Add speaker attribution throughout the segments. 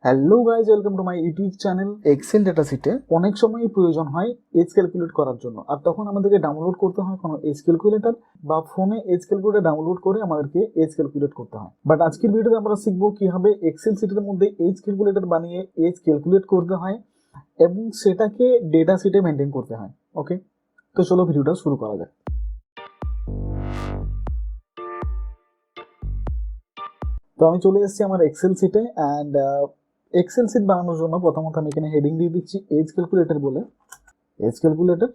Speaker 1: Hello guys, welcome to my YouTube channel. Excel data শিটে অনেক সময় প্রয়োজন হয় এজ ক্যালকুলেট করার জন্য, আর তখন আমাদেরকে ডাউনলোড করতে হয় কোনো এজ ক্যালকুলেটর বা ফোনে এজ ক্যালকুলেটর ডাউনলোড করে আমাদেরকে এজ ক্যালকুলেট করতে হয়। বাট আজকের ভিডিওতে আমরা শিখবো কিভাবে এক্সেল শিটের মধ্যে এজ ক্যালকুলেটর বানিয়ে এজ ক্যালকুলেট করতে হয় এবং সেটাকে ডেটা শিটে মেনটেন করতে হয়। ওকে, তো চলো ভিডিওটা শুরু করা যাক। তো আমি চলে এসেছি আমার এক্সেল শিটে অ্যান্ড এক্সেল শিট বানানোর জন্য প্রথমত আমি এখানে হেডিং দিয়ে দিচ্ছি এজ ক্যালকুলেটর বলে, age calculator.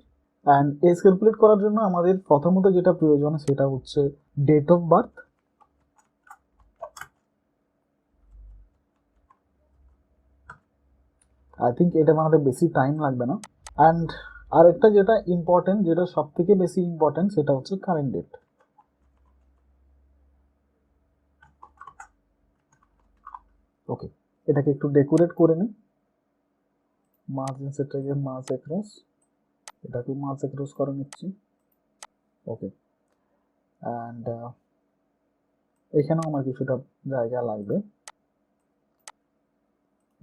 Speaker 1: And age calculate করার জন্য আমাদের প্রথমত যেটা প্রয়োজন সেটা হচ্ছে date of birth. I think এটা বানাতে বেশি টাইম লাগবে না। অ্যান্ড আরেকটা যেটা ইম্পর্টেন্ট, যেটা সব থেকে বেশি ইম্পর্টেন্ট, সেটা হচ্ছে কারেন্ট ডেট। ওকে, এটাকে একটু ডেকোরেট করে নিই। মার্জিন সেটটাকে মার্জ অ্যাক্রস, এটাকে মার্জ অ্যাক্রস করে নিচ্ছি। ওকে, অ্যান্ড এখানেও আমার কিছুটা জায়গা লাগবে।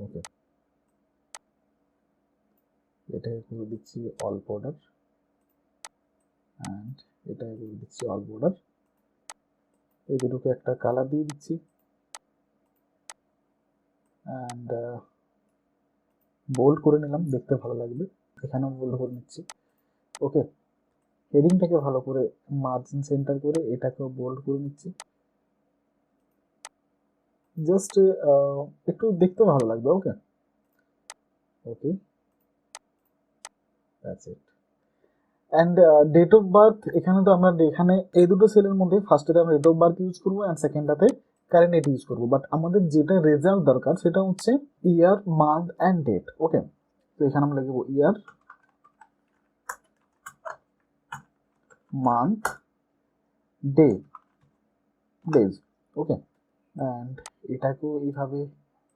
Speaker 1: ওকে, এটাকে করে দিচ্ছি অল বর্ডার অ্যান্ড এটাকে করে দিচ্ছি অল বর্ডার। এই দুটোকে একটা কালার দিয়ে দিচ্ছি অ্যান্ড বোল্ড করে নিলাম, দেখতে ভালো লাগবে। এখানেও বোল্ড করে নিচ্ছি। ওকে, হেডিংটাকে ভালো করে মার্জিন সেন্টার করে এটাকেও বোল্ড করে নিচ্ছি, জাস্ট একটু দেখতে ভালো লাগবে। Okay okay, that's it. And date of birth, এখানে তো আমরা এখানে এই দুটো সেলের মধ্যে ফার্স্টেতে আমরা ডেট অফ বার্থ ইউজ করবো অ্যান্ড সেকেন্ডটাতে কারেন্ট ডেট ইউজ করবো। বাট আমাদের যেটা রেজাল্ট দরকার সেটা হচ্ছে year, month and date. Okay, তো এখানে আমরা লিখবো year, month, day, days. Okay, and এটাকেও এইভাবে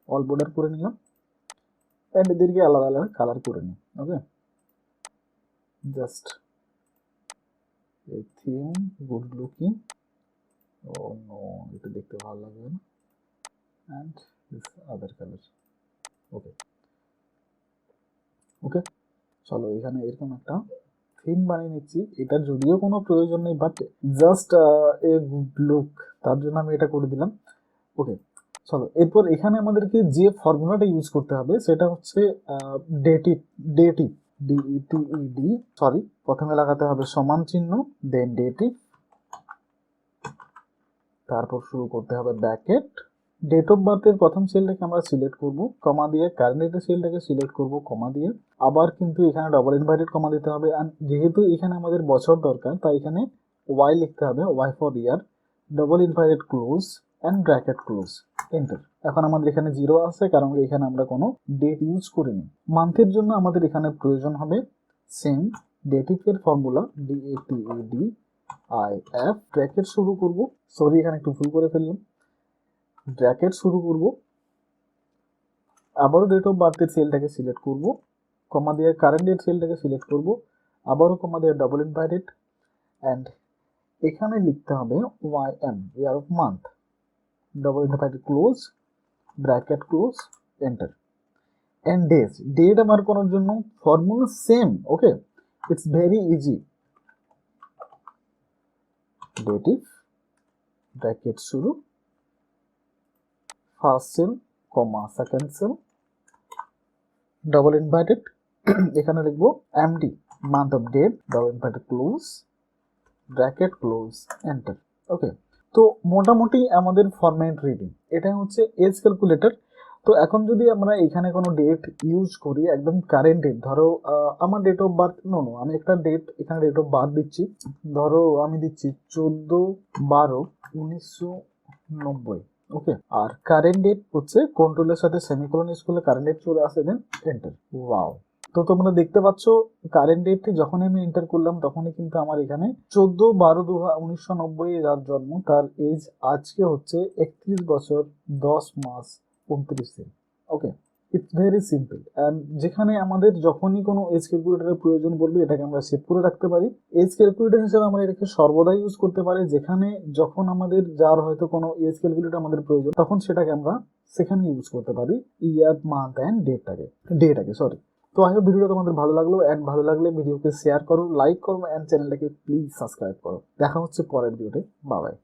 Speaker 1: অল বর্ডার করে নিলাম অ্যান্ড এদেরকে আলাদা আলাদা কালার করে নিই। ওকে, জাস্ট এই থিম গুড লুকিং, ও নো, এটা দেখতে ভালো লাগবে না, অ্যান্ড দিস আদার কালার। ওকে ওকে, চলো এখানে এরকম একটা থিম বানিয়ে নিচ্ছি। এটার যদিও কোনো প্রয়োজন নেই, but just a good look, তার জন্য আমি এটা করে দিলাম। ওকে, চলো এরপর এখানে আমাদেরকে যে ফর্মুলাটা ইউজ করতে হবে সেটা হচ্ছে ডেটিভ, ডেটিভ, ডিইটিইডি, সরি, প্রথমে লাগাতে হবে সমান চিহ্ন, দেন ডেটিভ, তারপর শুরু করতে হবে ব্র্যাকেট। ডেট অফ বার্থের প্রথম সেলটাকে আমরা সিলেক্ট করব কমা দিয়ে, কারেন্ট ডেটের সেলটাকে সিলেক্ট করব কমা দিয়ে, আবার কিন্তু এখানে ডবল ইনভার্টেড কমা দিতে হবে। আর যেহেতু এখানে আমাদের বছর দরকার তাই এখানে ওয়াই লিখতে হবে, Y for year, double inverted close and bracket close, enter. এখন আমাদের এখানে 0 আছে কারণ এখানে আমরা কোনো ডেট ইউজ করিনি। মান্থের জন্য আমাদের এখানে প্রয়োজন হবে সেম ডেটিভের formula, D A T E D I F, bracket শুরু করব, সরি এখানে একটু ভুল করে ফেললাম, ব্র্যাকেট শুরু করব, আবারও ডেট অফ বার্থের সেলটাকে সিলেক্ট করব, কমা দিয়ে কারেন্ট ডেট সেলটাকে সিলেক্ট করব, আবারও কমা দিয়ে ডবল ইনভার্টেড, অ্যান্ড এখানে লিখতে হবে Y M, year of month, double inverted close, bracket close, enter. And days, date আমার করার জন্য formula same. Okay, it's very easy, DATEDIF, bracket শুরু, first cell comma second cell, double inverted, এখানে লিখবো MD, month of date, double inverted close, bracket close, enter. Okay, তো মোটামুটি আমাদের format ready. এটাই হচ্ছে এজ ক্যালকুলেটর। তো এখন যদি আমরা এখানে কোনো ডেট ইউজ করি, একদম কারেন্ট ডেট, ধরো আমার ডেট অফ বার্থ, নো, আমি একটা ডেট এখানে ডেট অফ বার্থ দিচ্ছি, ধরো আমি দিচ্ছি 14/12/1990। ওকে, আর কারেন্ট ডেট হচ্ছে কন্ট্রোলের সাথে সেমিকোলন ইউজ করলে কারেন্ট ডেট চলে আসে, দেন এন্টার। ওয়াও, তো তোমরা দেখতে পাচ্ছ কারেন্ট ডেটটি যখন আমি এন্টার করলাম তখনই কিন্তু আমার এখানে 14/12/1990 যার জন্ম তার এজ আজকে হচ্ছে 31 বছর 10 মাস 29 দিন। ওকে, ইটস ভেরি সিম্পল। অ্যান্ড যেখানে আমাদের যখনই কোনো এজ ক্যালকুলেটরের প্রয়োজন পড়বে এটাকে আমরা সেভ করে রাখতে পারি। এজ ক্যালকুলেটর হিসেবে আমরা এটাকে সর্বদা ইউজ করতে পারি, যেখানে যখন আমাদের যার হয়তো কোনো এজ ক্যালকুলেটর আমাদের প্রয়োজন তখন সেটাকে আমরা সেখানে ইউজ করতে পারি ইয়ার, মান্থ অ্যান্ড ডেটাকে সরি। তো আই হোপ ভিডিওটা তোমাদের ভালো লাগলো, অ্যান্ড ভালো লাগলে ভিডিওকে শেয়ার করো, লাইক করো, অ্যান্ড চ্যানেলটাকে প্লিজ সাবস্ক্রাইব করো। দেখা হচ্ছে পরের ভিডিওতে। Bye bye.